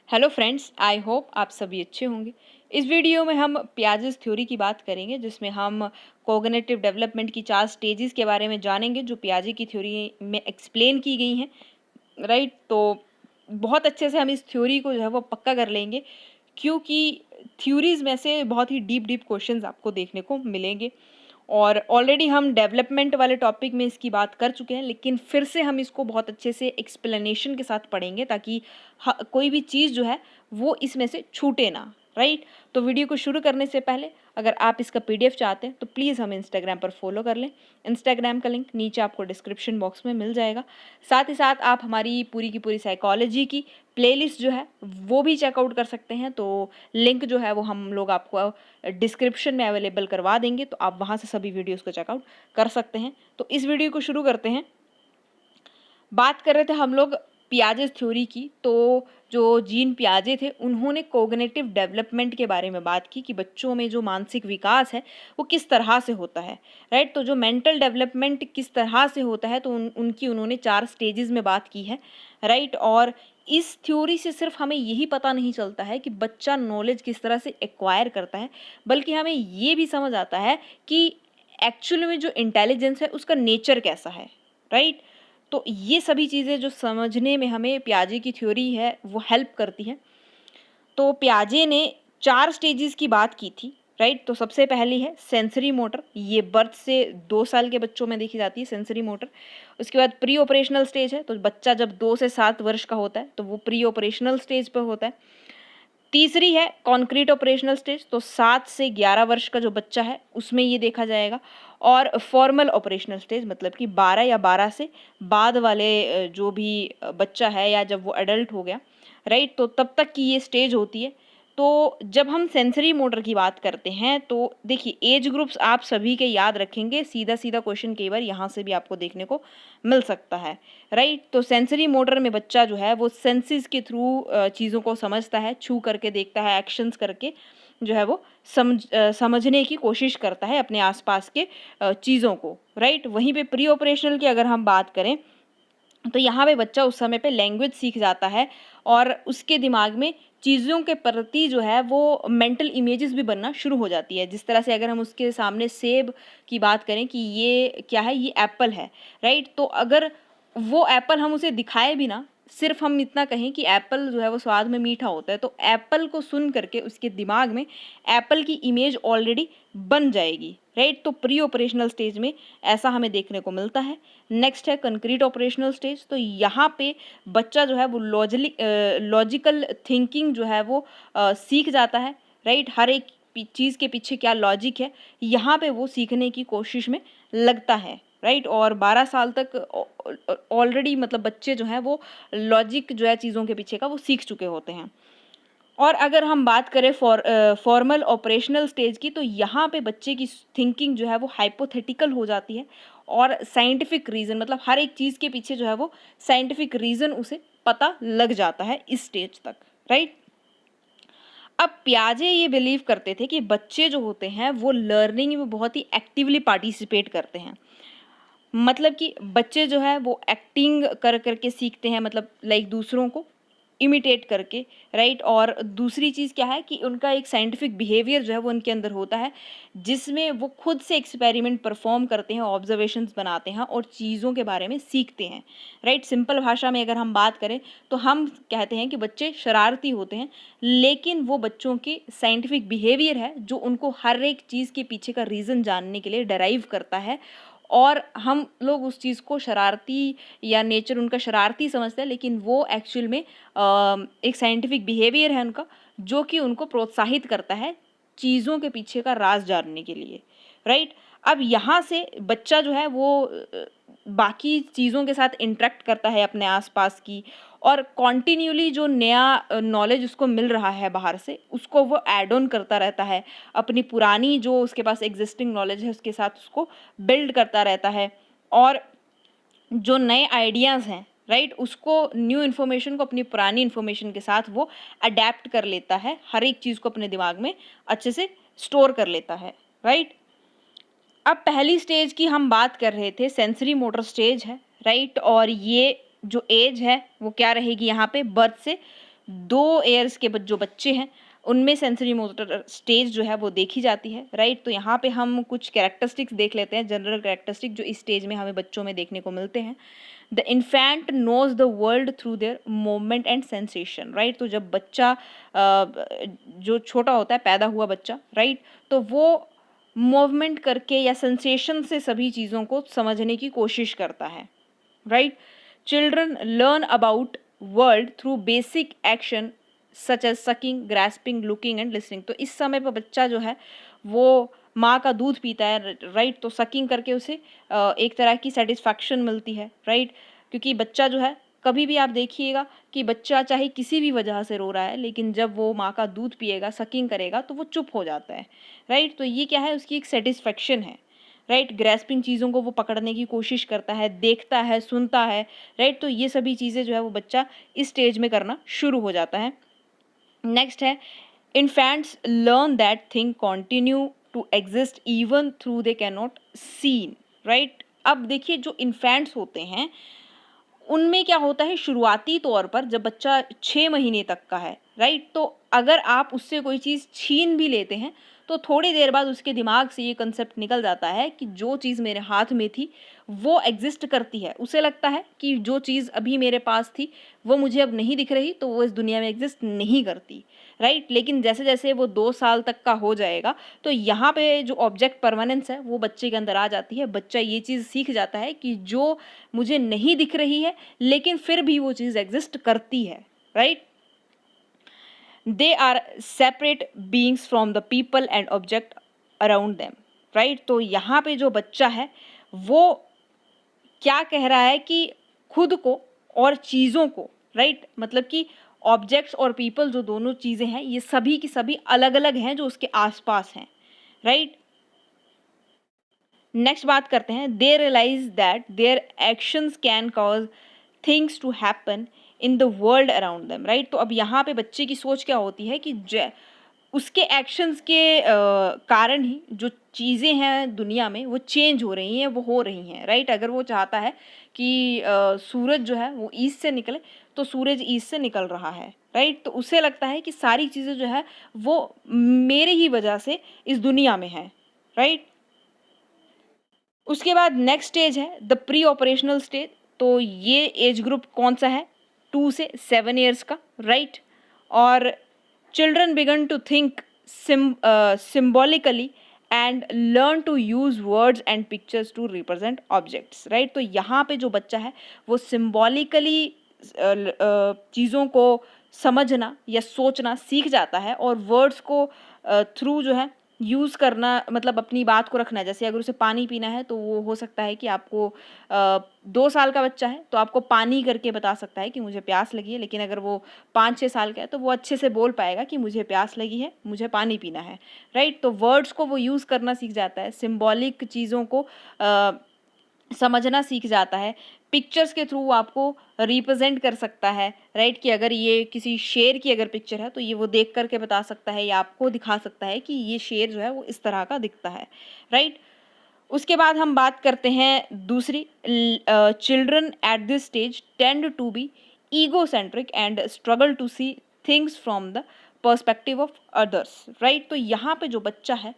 Hello friends, I hope आप सभी अच्छे होंगे। इस वीडियो में हम पियाजेस थ्योरी की बात करेंगे, जिसमें हम कोग्निटिव डेवलपमेंट की 4 स्टेजेस के बारे में जानेंगे जो पियाजे की थ्योरी में एक्सप्लेन की गई हैं। राइट, तो बहुत अच्छे से हम इस थ्योरी को जो है वो पक्का कर लेंगे, क्योंकि थ्योरीज में से बहुत ही डीप डीप क्वेश्चंस आपको देखने को मिलेंगे। और ऑलरेडी हम डेवलपमेंट वाले टॉपिक में इसकी बात कर चुके हैं, लेकिन फिर से हम इसको बहुत अच्छे से एक्सप्लेनेशन के साथ पढ़ेंगे, ताकि कोई भी चीज़ जो है वो इसमें से छूटे ना। राइट, तो वीडियो को शुरू करने से पहले अगर आप इसका पीडीएफ चाहते हैं तो प्लीज़ हमें इंस्टाग्राम पर फॉलो कर लें। इंस्टाग्राम का लिंक नीचे आपको डिस्क्रिप्शन बॉक्स में मिल जाएगा। साथ ही साथ आप हमारी पूरी की पूरी साइकोलॉजी की प्लेलिस्ट जो है वो भी चेकआउट कर सकते हैं। तो लिंक जो है वो हम लोग आपको डिस्क्रिप्शन में अवेलेबल करवा देंगे, तो आप वहाँ से सभी वीडियोस को चेकआउट कर सकते हैं। तो इस वीडियो को शुरू करते हैं। बात कर रहे थे हम लोग पियाजेस थ्योरी की। तो जो जीन पियाजे थे उन्होंने कोग्निटिव डेवलपमेंट के बारे में बात की कि बच्चों में जो मानसिक विकास है वो किस तरह से होता है। राइट, तो जो मेंटल डेवलपमेंट किस तरह से होता है, तो उनकी उन्होंने 4 स्टेजेस में बात की है। राइट, और इस थ्योरी से सिर्फ हमें यही पता नहीं चलता है कि बच्चा नॉलेज किस तरह से एक्वायर करता है, बल्कि हमें ये भी समझ आता है कि एक्चुअली में जो इंटेलिजेंस है उसका नेचर कैसा है। राइट, तो ये सभी चीज़ें जो समझने में हमें पियाजे की थ्योरी है वो हेल्प करती है। तो पियाजे ने 4 स्टेजेस की बात की थी। राइट, तो सबसे पहली है सेंसरी मोटर। ये बर्थ से 2 साल के बच्चों में देखी जाती है सेंसरी मोटर। उसके बाद प्री ऑपरेशनल स्टेज है, तो बच्चा जब 2 से 7 वर्ष का होता है तो वो प्री ऑपरेशनल स्टेज पर होता है। तीसरी है कॉन्क्रीट ऑपरेशनल स्टेज, तो 7 से 11 वर्ष का जो बच्चा है उसमें ये देखा जाएगा। और फॉर्मल ऑपरेशनल स्टेज मतलब कि 12 या 12 से बाद वाले जो भी बच्चा है या जब वो एडल्ट हो गया। राइट, तो तब तक की ये स्टेज होती है। तो जब हम सेंसरी मोटर की बात करते हैं तो देखिए एज ग्रुप्स आप सभी के याद रखेंगे, सीधा सीधा क्वेश्चन कई बार यहाँ से भी आपको देखने को मिल सकता है। राइट, तो सेंसरी मोटर में बच्चा जो है वो सेंसेस के थ्रू चीज़ों को समझता है, छू करके देखता है, एक्शंस करके जो है वो समझने की कोशिश करता है अपने आसपास के चीज़ों को। राइट, वहीं पे प्री ऑपरेशनल की अगर हम बात करें तो यहाँ पे बच्चा उस समय पे लैंग्वेज सीख जाता है और उसके दिमाग में चीज़ों के प्रति जो है वो मेंटल इमेजेस भी बनना शुरू हो जाती है। जिस तरह से अगर हम उसके सामने सेब की बात करें कि ये क्या है, ये एप्पल है। राइट, तो अगर वो एप्पल हम उसे दिखाए भी ना, सिर्फ हम इतना कहें कि एप्पल जो है वो स्वाद में मीठा होता है, तो एप्पल को सुन करके उसके दिमाग में एप्पल की इमेज ऑलरेडी बन जाएगी। राइट, तो प्री ऑपरेशनल स्टेज में ऐसा हमें देखने को मिलता है। नेक्स्ट है कंक्रीट ऑपरेशनल स्टेज। तो यहाँ पे बच्चा जो है वो लॉजिकल थिंकिंग जो है वो सीख जाता है। राइट, हर एक चीज़ के पीछे क्या लॉजिक है, यहाँ पे वो सीखने की कोशिश में लगता है। राइट, और 12 साल तक ऑलरेडी मतलब बच्चे जो हैं वो लॉजिक जो है चीज़ों के पीछे का वो सीख चुके होते हैं। और अगर हम बात करें फॉर्मल ऑपरेशनल स्टेज की, तो यहाँ पे बच्चे की थिंकिंग जो है वो हाइपोथेटिकल हो जाती है और साइंटिफिक रीज़न मतलब हर एक चीज़ के पीछे जो है वो साइंटिफिक रीज़न उसे पता लग जाता है इस स्टेज तक। राइट, अब पियाजे ये बिलीव करते थे कि बच्चे जो होते हैं वो लर्निंग में बहुत ही एक्टिवली पार्टिसिपेट करते हैं। मतलब कि बच्चे जो है वो एक्टिंग कर करके सीखते हैं, मतलब लाइक दूसरों को इमिटेट करके। राइट, और दूसरी चीज़ क्या है कि उनका एक साइंटिफिक बिहेवियर जो है वो उनके अंदर होता है, जिसमें वो खुद से एक्सपेरिमेंट परफॉर्म करते हैं, ऑब्जर्वेशंस बनाते हैं और चीज़ों के बारे में सीखते हैं। राइट, सिंपल भाषा में अगर हम बात करें तो हम कहते हैं कि बच्चे शरारती होते हैं, लेकिन वो बच्चों के साइंटिफिक बिहेवियर है जो उनको हर एक चीज़ के पीछे का रीज़न जानने के लिए डराइव करता है। और हम लोग उस चीज़ को शरारती या नेचर उनका शरारती समझते हैं, लेकिन वो एक्चुअल में एक साइंटिफिक बिहेवियर है उनका, जो कि उनको प्रोत्साहित करता है चीज़ों के पीछे का राज जानने के लिए। राइट, अब यहाँ से बच्चा जो है वो बाकी चीज़ों के साथ इंटरेक्ट करता है अपने आसपास की, और कॉन्टिन्यूली जो नया नॉलेज उसको मिल रहा है बाहर से उसको वो ऐड ऑन करता रहता है, अपनी पुरानी जो उसके पास एग्जिस्टिंग नॉलेज है उसके साथ उसको बिल्ड करता रहता है। और जो नए आइडियाज़ हैं, राइट, उसको न्यू इन्फॉर्मेशन को अपनी पुरानी इन्फॉर्मेशन के साथ वो अडेप्ट कर लेता है, हर एक चीज़ को अपने दिमाग में अच्छे से स्टोर कर लेता है। राइट, अब पहली स्टेज की हम बात कर रहे थे, सेंसरी मोटर स्टेज है। राइट, और ये जो एज है वो क्या रहेगी यहाँ पे, बर्थ से 2 ईयर्स के जो बच्चे हैं उनमें सेंसरी मोटर स्टेज जो है वो देखी जाती है, राइट। तो यहाँ पे हम कुछ कैरेक्टरिस्टिक्स देख लेते हैं, जनरल कैरेक्टरिस्टिक जो इस स्टेज में हमें बच्चों में देखने को मिलते हैं। The infant knows the world through their movement and sensation, right. तो जब बच्चा जो छोटा होता है, पैदा हुआ बच्चा, राइट, तो वो मूवमेंट करके या सेंसेशन से सभी चीज़ों को समझने की कोशिश करता है, right. Children learn about world through basic action such as sucking, grasping, looking and listening. तो इस समय पर बच्चा जो है वो माँ का दूध पीता है, राइट। तो सकिंग करके उसे एक तरह की सेटिस्फैक्शन मिलती है, राइट। क्योंकि बच्चा जो है, कभी भी आप देखिएगा कि बच्चा चाहे किसी भी वजह से रो रहा है, लेकिन जब वो माँ का दूध पिएगा, सकिंग करेगा, तो वो चुप हो जाता है, राइट। तो ये क्या है, उसकी एक सेटिस्फैक्शन है, राइट। ग्रैस्पिंग चीज़ों को वो पकड़ने की कोशिश करता है, देखता है, सुनता है, राइट। तो ये सभी चीज़ें जो है वो बच्चा इस स्टेज में करना शुरू हो जाता है। नेक्स्ट है, infants learn that thing continue to exist even through they can not seen, right. अब देखिए, जो इन्फेंट्स होते हैं उनमें क्या होता है, शुरुआती तौर पर जब बच्चा 6 महीने तक का है, राइट, तो अगर आप उससे कोई चीज़ छीन भी लेते हैं तो थोड़ी देर बाद उसके दिमाग से ये कंसेप्ट निकल जाता है कि जो चीज़ मेरे हाथ में थी वो एग्जिस्ट करती है। उसे लगता है कि जो चीज़ अभी मेरे पास थी वो मुझे अब नहीं दिख रही, तो वो इस दुनिया में एग्जिस्ट नहीं करती, राइट। लेकिन जैसे जैसे वो 2 साल तक का हो जाएगा तो यहाँ पे जो ऑब्जेक्ट परमानेंस है वो बच्चे के अंदर आ जाती है। बच्चा ये चीज़ सीख जाता है कि जो मुझे नहीं दिख रही है लेकिन फिर भी वो चीज़ एग्जिस्ट करती है, right. They are separate beings from the people and object around them, right. तो यहाँ पे जो बच्चा है वो क्या कह रहा है कि खुद को और चीज़ों को, राइट, मतलब कि ऑब्जेक्ट्स और पीपल जो दोनों चीज़ें हैं ये सभी की सभी अलग अलग हैं जो उसके आसपास हैं, राइट। नेक्स्ट बात करते हैं, they realize that their actions can cause things to happen in the world around them, right. तो अब यहाँ पे बच्चे की सोच क्या होती है कि उसके एक्शंस के कारण ही जो चीज़ें हैं दुनिया में वो चेंज हो रही हैं, वो हो रही हैं, राइट। अगर वो चाहता है कि सूरज जो है वो ईस्ट से निकले तो सूरज ईस्ट से निकल रहा है, राइट। तो उसे लगता है कि सारी चीज़ें जो है वो मेरे ही वजह से इस दुनिया में है, राइट। उसके बाद नेक्स्ट स्टेज है द प्री ऑपरेशनल स्टेज। तो ये एज ग्रुप कौन सा है, 2 से 7 ईयर्स का, राइट। और children begin to think symbolically and learn to use words and pictures to represent objects, right. तो यहाँ पे जो बच्चा है वो सिम्बॉलिकली चीज़ों को समझना या सोचना सीख जाता है और वर्ड्स को थ्रू जो है यूज़ करना, मतलब अपनी बात को रखना है। जैसे अगर उसे पानी पीना है तो वो हो सकता है कि आपको 2 साल का बच्चा है तो आपको पानी करके बता सकता है कि मुझे प्यास लगी है, लेकिन अगर वो 5-6 साल का है तो वो अच्छे से बोल पाएगा कि मुझे प्यास लगी है, मुझे पानी पीना है, राइट। तो वर्ड्स को वो यूज़ करना सीख जाता है, सिम्बॉलिक चीज़ों को समझना सीख जाता है, पिक्चर्स के थ्रू आपको रिप्रेजेंट कर सकता है, राइट। कि अगर ये किसी शेर की अगर पिक्चर है तो ये वो देख करके बता सकता है या आपको दिखा सकता है कि ये शेर जो है वो इस तरह का दिखता है, राइट। उसके बाद हम बात करते हैं दूसरी, children at this stage tend to be egocentric and struggle to see things from the perspective of others, right. तो यहाँ पे जो बच्चा है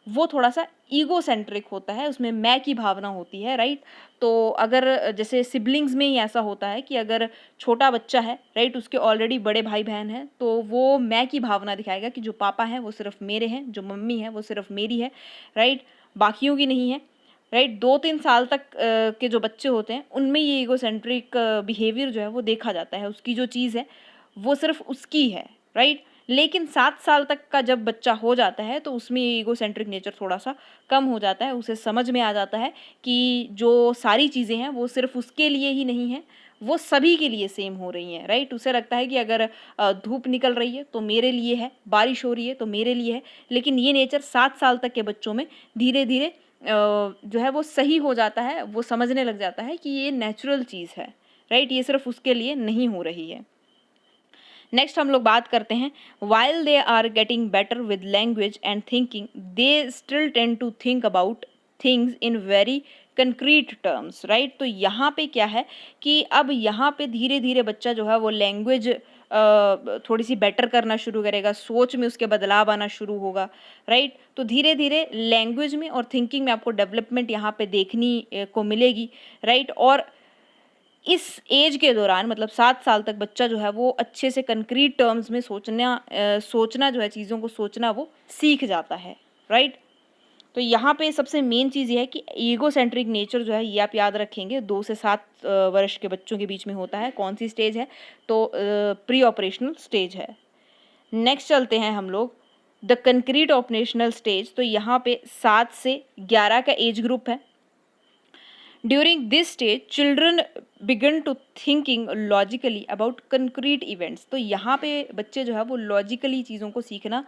वो थोड़ा सा ईगोसेंट्रिक होता है, उसमें मैं की भावना होती है, राइट। तो अगर जैसे सिबलिंग्स में ही ऐसा होता है कि अगर छोटा बच्चा है, राइट, उसके ऑलरेडी बड़े भाई बहन हैं तो वो मैं की भावना दिखाएगा कि जो पापा हैं वो सिर्फ मेरे हैं, जो मम्मी है वो सिर्फ मेरी है, राइट, बाकियों की नहीं है, राइट। 2-3 साल तक के जो बच्चे होते हैं उनमें ये ईगोसेंट्रिक बिहेवियर जो है वो देखा जाता है, उसकी जो चीज़ है वो सिर्फ उसकी है, राइट। लेकिन 7 साल तक का जब बच्चा हो जाता है तो उसमें ईगोसेंट्रिक नेचर थोड़ा सा कम हो जाता है, उसे समझ में आ जाता है कि जो सारी चीज़ें हैं वो सिर्फ उसके लिए ही नहीं है, वो सभी के लिए सेम हो रही हैं, राइट। उसे लगता है कि अगर धूप निकल रही है तो मेरे लिए है, बारिश हो रही है तो मेरे लिए है, लेकिन ये नेचर 7 साल तक के बच्चों में धीरे धीरे जो है वो सही हो जाता है, वो समझने लग जाता है कि ये नेचुरल चीज़ है, राइट, ये सिर्फ उसके लिए नहीं हो रही है। नेक्स्ट हम लोग बात करते हैं, while they are getting better with language and thinking they still tend to think about things in very concrete terms, right. तो यहाँ पे क्या है कि अब यहाँ पे धीरे धीरे बच्चा जो है वो लैंग्वेज थोड़ी सी बेटर करना शुरू करेगा, सोच में उसके बदलाव आना शुरू होगा, राइट। तो धीरे धीरे लैंग्वेज में और थिंकिंग में आपको डेवलपमेंट यहाँ पे देखनी को मिलेगी, राइट। और इस एज के दौरान मतलब 7 साल तक बच्चा जो है वो अच्छे से कंक्रीट टर्म्स में सोचना जो है, चीज़ों को सोचना वो सीख जाता है, राइट। तो यहाँ पे सबसे मेन चीज़ ये है कि ईगो सेंट्रिक नेचर जो है ये आप याद रखेंगे 2 से 7 वर्ष के बच्चों के बीच में होता है। कौन सी स्टेज है? तो प्री ऑपरेशनल स्टेज है। नेक्स्ट चलते हैं हम लोग द कंक्रीट ऑपरेशनल स्टेज। तो यहाँ पे 7 से 11 का एज ग्रुप है। During this stage, children begin to thinking logically about concrete events। तो यहाँ पे बच्चे जो है वो लॉजिकली चीज़ों को सीखना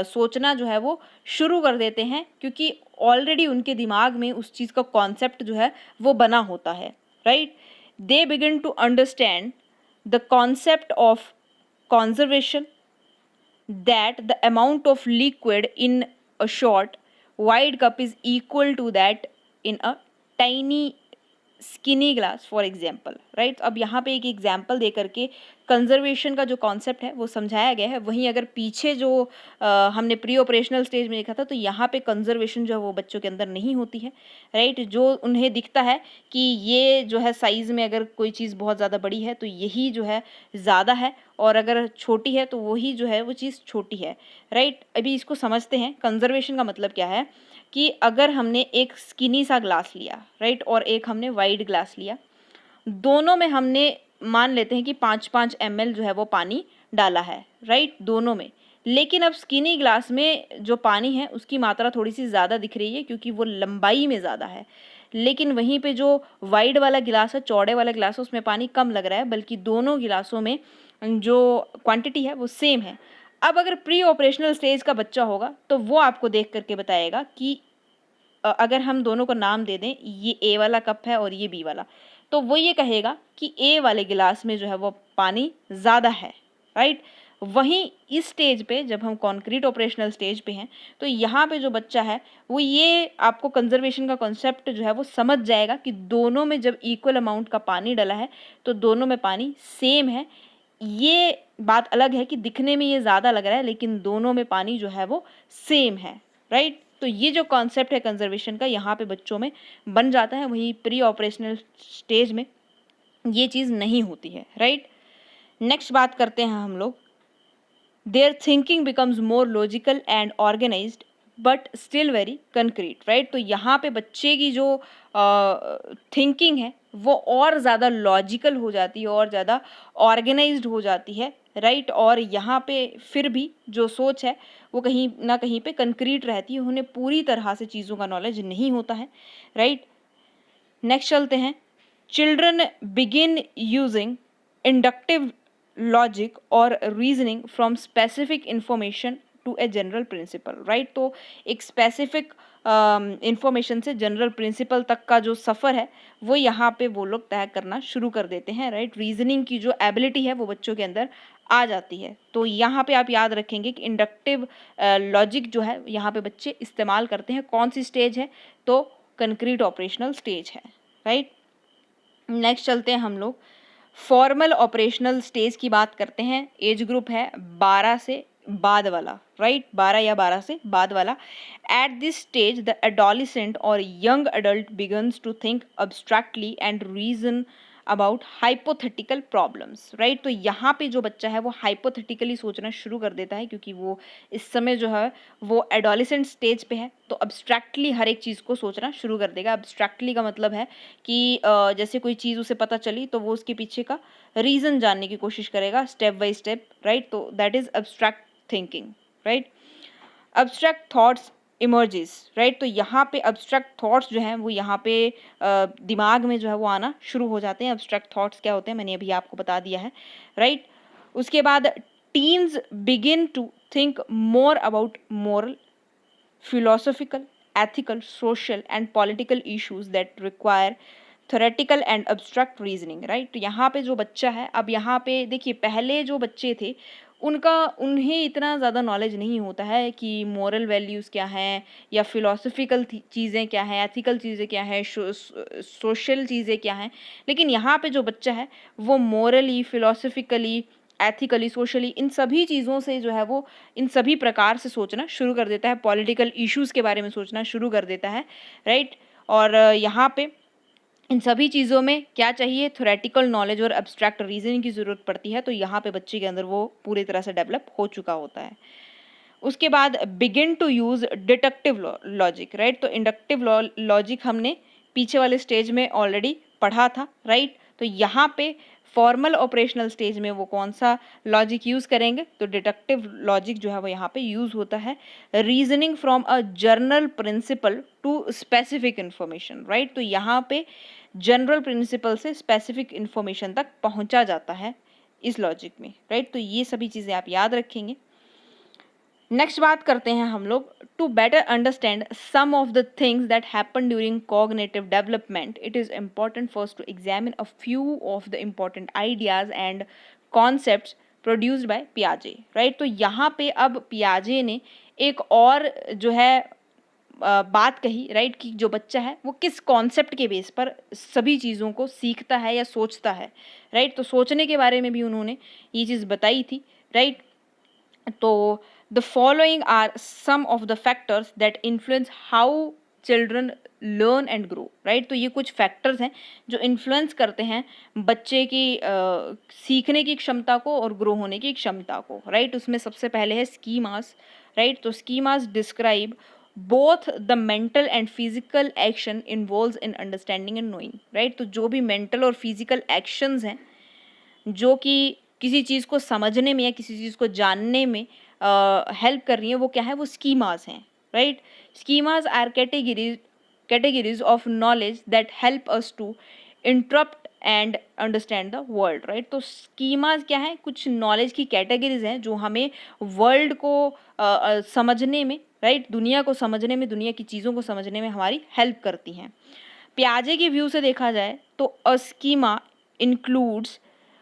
सोचना जो है वो शुरू कर देते हैं, क्योंकि ऑलरेडी उनके दिमाग में उस चीज़ का कॉन्सेप्ट जो है वो बना होता है, right. They begin to understand the concept of conservation, that the amount of liquid in a short wide cup is equal to that in a tiny skinny glass for example, right. अब यहाँ पे एक example दे करके conservation का जो concept है वो समझाया गया है। वहीं अगर पीछे जो हमने प्री ऑपरेशनल स्टेज में देखा था तो यहाँ पे कंजर्वेशन जो है वो बच्चों के अंदर नहीं होती है, राइट। जो उन्हें दिखता है कि ये जो है साइज़ में अगर कोई चीज़ बहुत ज़्यादा बड़ी है तो यही जो है ज़्यादा है, और अगर छोटी है तो वही जो है वो चीज़ छोटी है, राइट। अभी इसको समझते हैं। कंजर्वेशन का मतलब क्या है कि अगर हमने एक स्किनी सा ग्लास लिया, राइट, और एक हमने वाइड ग्लास लिया, दोनों में हमने मान लेते हैं कि 5-5 ml जो है वो पानी डाला है, राइट, दोनों में। लेकिन अब स्किनी ग्लास में जो पानी है उसकी मात्रा थोड़ी सी ज़्यादा दिख रही है क्योंकि वो लंबाई में ज़्यादा है। लेकिन वहीं पे जो वाइड वाला गिलास है, चौड़े वाला गिलास है, उसमें पानी कम लग रहा है, बल्कि दोनों गिलासों में जो क्वांटिटी है वो सेम है। अब अगर प्री ऑपरेशनल स्टेज का बच्चा होगा तो वो आपको देख करके बताएगा कि अगर हम दोनों को नाम दे दें, ये ए वाला कप है और ये बी वाला, तो वो ये कहेगा कि ए वाले गिलास में जो है वो पानी ज़्यादा है, राइट। वहीं इस स्टेज पे जब हम कॉन्क्रीट ऑपरेशनल स्टेज पे हैं तो यहाँ पे जो बच्चा है वो ये आपको कंजर्वेशन का कॉन्सेप्ट जो है वो समझ जाएगा कि दोनों में जब इक्वल अमाउंट का पानी डला है तो दोनों में पानी सेम है। ये बात अलग है कि दिखने में ये ज़्यादा लग रहा है लेकिन दोनों में पानी जो है वो सेम है, राइट। तो ये जो कॉन्सेप्ट है कंजर्वेशन का यहाँ पे बच्चों में बन जाता है, वहीं प्री ऑपरेशनल स्टेज में ये चीज़ नहीं होती है, राइट। नेक्स्ट बात करते हैं हम लोग their thinking becomes more logical and organised but still very concrete, right. तो यहाँ पे बच्चे की जो थिंकिंग है वो और ज़्यादा लॉजिकल हो जाती है और ज़्यादा ऑर्गेनाइज्ड हो जाती है, राइट। और यहाँ पे फिर भी जो सोच है वो कहीं ना कहीं पे कंक्रीट रहती है, उन्हें पूरी तरह से चीज़ों का नॉलेज नहीं होता है, राइट। नेक्स्ट चलते हैं children begin using inductive logic और reasoning from specific information to a general principle, right. तो एक स्पेसिफिक इंफॉर्मेशन से जनरल प्रिंसिपल तक का जो सफ़र है वो यहाँ पे वो लोग तय करना शुरू कर देते हैं, राइट। रीजनिंग की जो एबिलिटी है वो बच्चों के अंदर आ जाती है। तो यहाँ पे आप याद रखेंगे कि इंडक्टिव लॉजिक जो है यहाँ पे बच्चे इस्तेमाल करते हैं। कौन सी स्टेज है? तो कंक्रीट ऑपरेशनल स्टेज है, राइट। नेक्स्ट चलते हैं हम लोग फॉर्मल ऑपरेशनल स्टेज की बात करते हैं। एज ग्रुप है 12 से बाद वाला, राइट, 12 या 12 से बाद वाला। At this stage the adolescent और young adult begins to think abstractly and reason about hypothetical problems, right. तो यहाँ पे जो बच्चा है वो हाइपोथेटिकली सोचना शुरू कर देता है क्योंकि वो इस समय जो है वो एडोलिसेंट स्टेज पे है, तो अब्स्ट्रैक्टली हर एक चीज़ को सोचना शुरू कर देगा। अब्स्ट्रैक्टली का मतलब है कि जैसे कोई चीज़ उसे पता चली तो वो उसके पीछे का रीज़न जानने की कोशिश करेगा स्टेप बाय स्टेप, राइट। तो that is abstract thinking, right. Abstract thoughts emerges, right. तो यहाँ पे अब्स्ट्रैक्ट थॉट्स जो हैं वो यहाँ पे दिमाग में जो है वो आना शुरू हो जाते हैं। अब्स्ट्रैक्ट थॉट्स क्या होते हैं मैंने अभी आपको बता दिया है, राइट। उसके बाद teens begin to think more about moral, philosophical, ethical, social and political issues that require theoretical and abstract reasoning, right। तो यहाँ पे जो बच्चा है, अब यहाँ पे देखिए पहले जो बच्चे थे उन्हें इतना ज़्यादा नॉलेज नहीं होता है कि मोरल वैल्यूज़ क्या हैं या फिलोसफिकल चीज़ें क्या हैं, एथिकल चीज़ें क्या हैं, सोशल चीज़ें क्या हैं। लेकिन यहाँ पे जो बच्चा है वो मोरली, फिलोसफिकली, एथिकली, सोशली, इन सभी चीज़ों से जो है वो इन सभी प्रकार से सोचना शुरू कर देता है, पॉलिटिकल इश्यूज़ के बारे में सोचना शुरू कर देता है, राइट। और यहाँ पे इन सभी चीज़ों में क्या चाहिए, थ्योरेटिकल नॉलेज और एब्स्ट्रैक्ट रीजनिंग की ज़रूरत पड़ती है, तो यहाँ पे बच्चे के अंदर वो पूरी तरह से डेवलप हो चुका होता है। उसके बाद begin to use deductive logic, right. तो इंडक्टिव लॉजिक हमने पीछे वाले स्टेज में ऑलरेडी पढ़ा था, राइट। तो यहाँ पे फॉर्मल ऑपरेशनल स्टेज में वो कौन सा लॉजिक यूज़ करेंगे, तो डिडक्टिव लॉजिक जो है वो यहाँ पे यूज़ होता है। Reasoning from a general principle to specific information, right. तो यहाँ पे जनरल प्रिंसिपल से स्पेसिफिक इंफॉर्मेशन तक पहुँचा जाता है इस लॉजिक में, राइट। तो ये सभी चीज़ें आप याद रखेंगे। नेक्स्ट बात करते हैं हम लोग, to better understand some of the things that happen during cognitive development, it is important first to examine a few of the important ideas and concepts produced by पियाजे, राइट। तो यहाँ पे अब पियाजे ने एक और जो है बात कही, राइट, कि जो बच्चा है वो किस कॉन्सेप्ट के बेस पर सभी चीज़ों को सीखता है या सोचता है, राइट। तो सोचने के बारे में भी उन्होंने ये चीज़ बताई थी, राइट। तो the following are some of the factors that influence how children learn and grow, right। तो ये कुछ फैक्टर्स हैं जो इन्फ्लुएंस करते हैं बच्चे की सीखने की क्षमता को और ग्रो होने की क्षमता को, राइट। उसमें सबसे पहले है स्कीमास, राइट। तो schemas describe both the mental and physical action involves in understanding and knowing, right. तो जो भी मेंटल और फिजिकल एक्शंस हैं जो कि किसी चीज़ को समझने में या किसी चीज़ को जानने में हेल्प कर रही है, वो क्या है, वो स्कीमास हैं, right. Schemas are categories of knowledge that help us to interpret and understand the world, right. तो स्कीमास क्या है, कुछ नॉलेज की कैटेगरीज हैं जो हमें वर्ल्ड को समझने में, राइट, दुनिया को समझने में, दुनिया की चीज़ों को समझने में हमारी हेल्प करती हैं। पियाजे की व्यू से देखा जाए तो a schema includes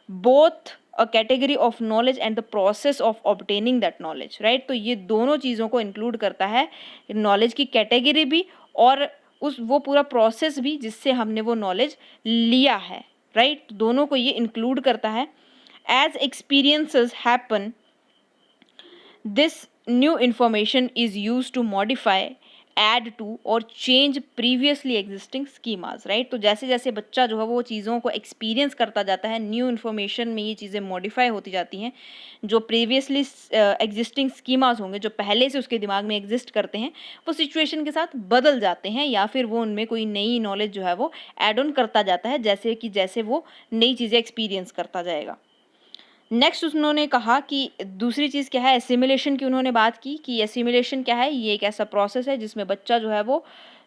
both a category of knowledge and the process of obtaining that knowledge, right. तो ये दोनों चीज़ों को इंक्लूड करता है, नॉलेज की कैटेगरी भी और उस वो पूरा प्रोसेस भी जिससे हमने वो नॉलेज लिया है, राइट। दोनों को ये इंक्लूड करता है। As experiences happen, this new information is used to modify, add to और change previously existing schemas, right। तो जैसे जैसे बच्चा जो है वो चीज़ों को एक्सपीरियंस करता जाता है, न्यू इन्फॉर्मेशन में ये चीज़ें मॉडिफाई होती जाती हैं, जो प्रीवियसली एग्जिस्टिंग स्कीमाज होंगे जो पहले से उसके दिमाग में एग्जिस्ट करते हैं, वो सिचुएशन के साथ बदल जाते हैं या फिर वो उनमें कोई नई नॉलेज जो है वो एड ऑन करता जाता है, जैसे कि जैसे वो नई चीज़ें एक्सपीरियंस करता जाएगा। नेक्स्ट उन्होंने कहा कि दूसरी चीज़ क्या है, एसिमिलेशन की उन्होंने बात की कि एसिमिलेशन क्या है, ये एक ऐसा प्रोसेस है जिसमें बच्चा जो है वो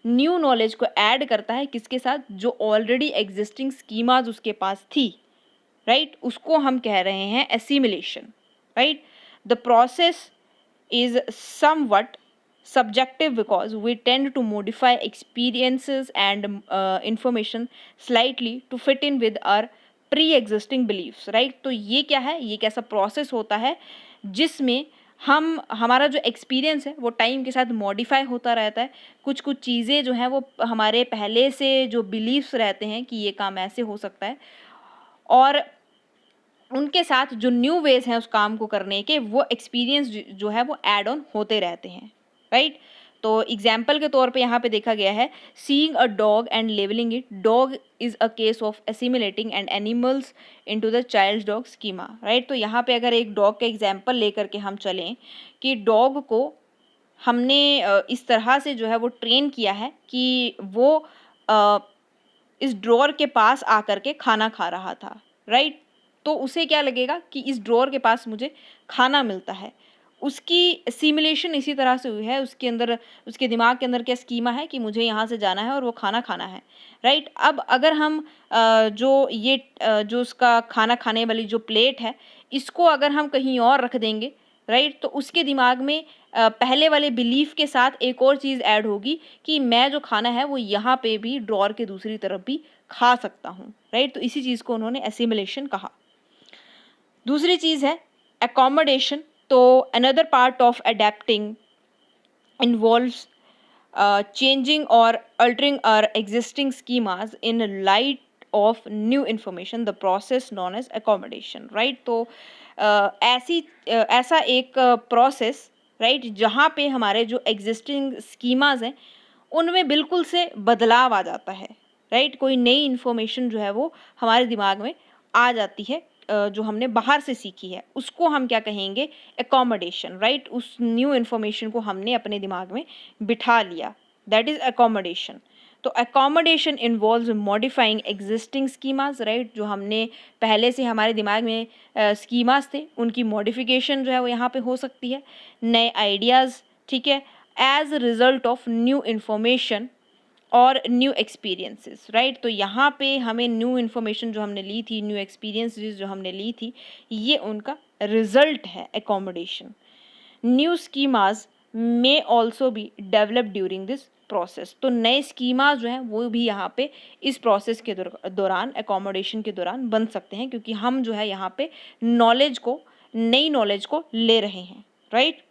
न्यू नॉलेज को ऐड करता है किसके साथ, जो ऑलरेडी एग्जिस्टिंग स्कीमाज उसके पास थी, राइट, उसको हम कह रहे हैं assimilation, right. The process is somewhat subjective because we tend to modify experiences and information slightly to fit in with our pre-existing beliefs, right। तो ये क्या है, ये कैसा प्रोसेस होता है जिसमें हम हमारा जो एक्सपीरियंस है वो टाइम के साथ मॉडिफाई होता रहता है, कुछ कुछ चीज़ें जो हैं वो हमारे पहले से जो बिलीव्स रहते हैं कि ये काम ऐसे हो सकता है, और उनके साथ जो न्यू वेज हैं उस काम को करने के, वो एक्सपीरियंस जो है वो ऐड ऑन होते रहते हैं, राइट। तो एग्जाम्पल के तौर पे यहाँ पे देखा गया है, seeing a dog and labelling it, dog is a case of assimilating and animals into the child dog schema, right. तो यहाँ पे अगर एक डॉग का एग्जाम्पल लेकर के हम चलें कि डॉग को हमने इस तरह से जो है वो ट्रेन किया है कि वो अ, इस ड्रॉअर के पास आकर के खाना खा रहा था, राइट। तो उसे क्या लगेगा कि इस ड्रॉअर के पास मुझे खाना मिलता है, उसकी सिमुलेशन इसी तरह से हुई है, उसके अंदर उसके दिमाग के अंदर क्या स्कीमा है कि मुझे यहाँ से जाना है और वो खाना खाना है, राइट। अब अगर हम जो उसका खाना खाने वाली जो प्लेट है, इसको अगर हम कहीं और रख देंगे, राइट, तो उसके दिमाग में पहले वाले बिलीफ के साथ एक और चीज़ ऐड होगी कि मैं जो खाना है वो यहाँ पे भी ड्रॉअर के दूसरी तरफ भी खा सकता हूँ, राइट। तो इसी चीज़ को उन्होंने एसिमिलेशन कहा। दूसरी चीज़ है एकोमोडेशन। तो another part of adapting involves changing or altering our existing schemas in light of new information, the process known as accommodation, right। तो ऐसा एक प्रोसेस, राइट, जहाँ पे हमारे जो एग्जिस्टिंग स्कीमाज हैं उनमें बिल्कुल से बदलाव आ जाता है, राइट। कोई नई इन्फॉर्मेशन जो है वो हमारे दिमाग में आ जाती है, जो हमने बाहर से सीखी है उसको हम क्या कहेंगे, एकोमोडेशन, राइट। उस न्यू इन्फॉर्मेशन को हमने अपने दिमाग में बिठा लिया, दैट इज एकोमोडेशन। तो accommodation involves modifying existing schemas, right. जो हमने पहले से हमारे दिमाग में स्कीमाज थे उनकी मॉडिफिकेशन जो है वो यहाँ पे हो सकती है, नए आइडियाज़, ठीक है, as result of new information और न्यू एक्सपीरियंसेस, राइट। तो यहाँ पे हमें न्यू इन्फॉर्मेशन जो हमने ली थी, न्यू एक्सपीरियंसेस जो हमने ली थी, ये उनका रिजल्ट है accommodation. New schemas may also be develop during this process. तो नए स्कीमाज जो हैं वो भी यहाँ पे इस प्रोसेस के दौरान, एकोमोडेशन के दौरान बन सकते हैं, क्योंकि हम जो है यहाँ पे नॉलेज को, नई नॉलेज को ले रहे हैं, राइट।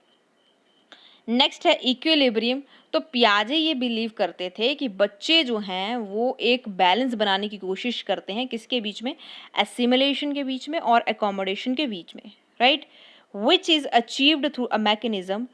नेक्स्ट है इक्विलिब्रियम। तो पियाजे ये बिलीव करते थे कि बच्चे जो हैं वो एक बैलेंस बनाने की कोशिश करते हैं, किसके बीच में, एसिमिलेशन के बीच में और एकोमोडेशन के बीच में, right, which is achieved through a mechanism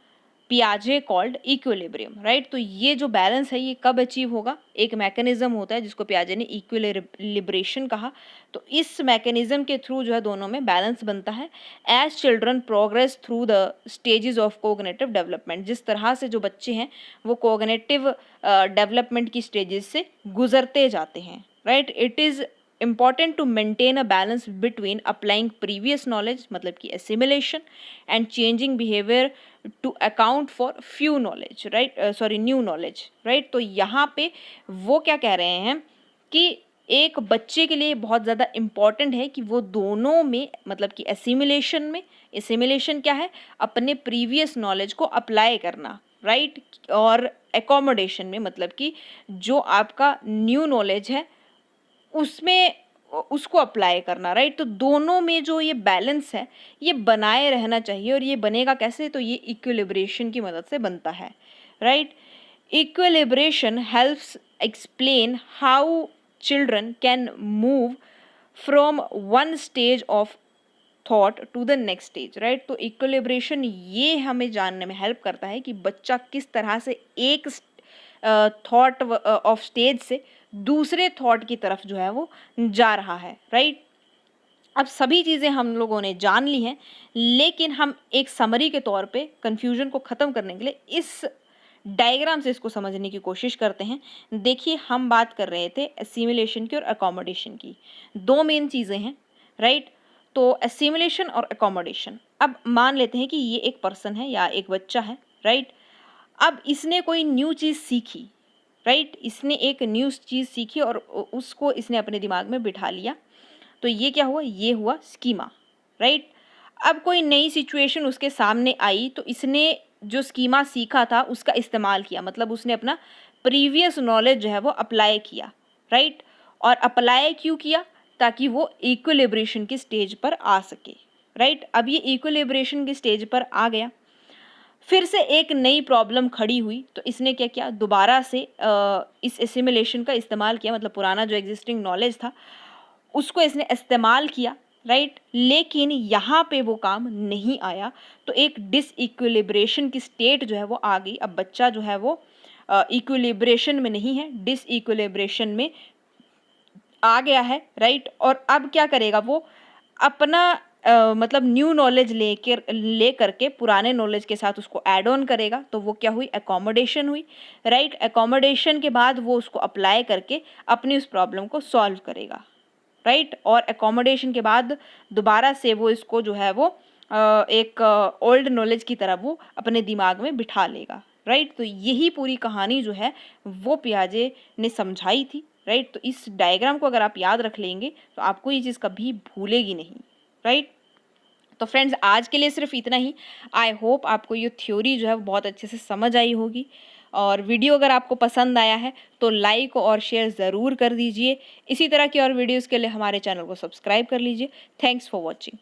पियाजे कॉल्ड इक्विलिब्रियम, राइट। तो ये जो बैलेंस है ये कब अचीव होगा, एक मैकेनिज्म होता है जिसको पियाजे ने इक्विलिब्रेशन कहा। तो इस मैकेनिज्म के थ्रू जो है दोनों में बैलेंस बनता है as children progress through the stages of cognitive development. जिस तरह से जो बच्चे हैं वो कोग्निटिव डेवलपमेंट की स्टेजेस से गुजरते जाते हैं, right. It is important to maintain a balance between applying previous knowledge, मतलब कि assimilation, and changing behavior to account for few knowledge, right, new knowledge, right। तो यहाँ पे वो क्या कह रहे हैं कि एक बच्चे के लिए बहुत ज़्यादा इम्पॉर्टेंट है कि वो दोनों में, मतलब कि एसिमिलेशन में, एसिमिलेशन क्या है, अपने प्रीवियस नॉलेज को अप्लाई करना, राइट, और एकोमोडेशन में मतलब कि जो आपका न्यू नॉलेज है उसमें उसको अप्लाई करना, राइट। तो दोनों में जो ये बैलेंस है ये बनाए रहना चाहिए, और ये बनेगा कैसे, तो ये इक्विलिब्रेशन की मदद से बनता है, right. Equilibration helps explain how children can move from one stage of thought to the next stage, right. तो इक्विलिब्रेशन ये हमें जानने में हेल्प करता है कि बच्चा किस तरह से एक थॉट ऑफ स्टेज से दूसरे थॉट की तरफ जो है वो जा रहा है, राइट। अब सभी चीज़ें हम लोगों ने जान ली हैं, लेकिन हम एक समरी के तौर पे कन्फ्यूजन को ख़त्म करने के लिए इस डायग्राम से इसको समझने की कोशिश करते हैं। देखिए, हम बात कर रहे थे एसिमिलेशन की और अकोमोडेशन की, दो मेन चीज़ें हैं, राइट। तो एसिमिलेशन और अकोमोडेशन, अब मान लेते हैं कि ये एक पर्सन है या एक बच्चा है, राइट। अब इसने कोई न्यू चीज़ सीखी, राइट, इसने एक न्यू चीज़ सीखी और उसको इसने अपने दिमाग में बिठा लिया। तो ये क्या हुआ, ये हुआ स्कीमा, राइट। अब कोई नई सिचुएशन उसके सामने आई तो इसने जो स्कीमा सीखा था उसका इस्तेमाल किया, मतलब उसने अपना प्रीवियस नॉलेज जो है वो अप्लाई किया, राइट। और अप्लाई क्यों किया, ताकि वो इक्विलिब्रेशन की स्टेज पर आ सके, राइट। अब ये इक्विलिब्रेशन की स्टेज पर आ गया, फिर से एक नई प्रॉब्लम खड़ी हुई तो इसने क्या किया, दोबारा से इस एसिमिलेशन का इस्तेमाल किया, मतलब पुराना जो एग्जिस्टिंग नॉलेज था उसको इसने इस्तेमाल किया, राइट। लेकिन यहाँ पे वो काम नहीं आया, तो एक डिसइक्विलिब्रेशन की स्टेट जो है वो आ गई। अब बच्चा जो है वो इक्विलिब्रेशन में नहीं है, डिसइक्विलिब्रेशन में आ गया है, राइट। और अब क्या करेगा वो, अपना मतलब न्यू नॉलेज ले करके पुराने नॉलेज के साथ उसको ऐड ऑन करेगा। तो वो क्या हुई, एकोमोडेशन हुई, राइट। एकोमोडेशन के बाद वो उसको अप्लाई करके अपनी उस प्रॉब्लम को सॉल्व करेगा, राइट। और एकोमोडेशन के बाद दोबारा से वो इसको जो है वो एक ओल्ड नॉलेज की तरह वो अपने दिमाग में बिठा लेगा, राइट। तो यही पूरी कहानी जो है वो पियाजे ने समझाई थी, राइट। तो इस डायग्राम को अगर आप याद रख लेंगे तो आपको ये चीज़ कभी भूलेगी नहीं, राइट। तो फ्रेंड्स, आज के लिए सिर्फ इतना ही। आई होप आपको ये थ्योरी जो है वो बहुत अच्छे से समझ आई होगी, और वीडियो अगर आपको पसंद आया है तो लाइक और शेयर ज़रूर कर दीजिए। इसी तरह की और वीडियोज़ के लिए हमारे चैनल को सब्सक्राइब कर लीजिए। Thanks for watching.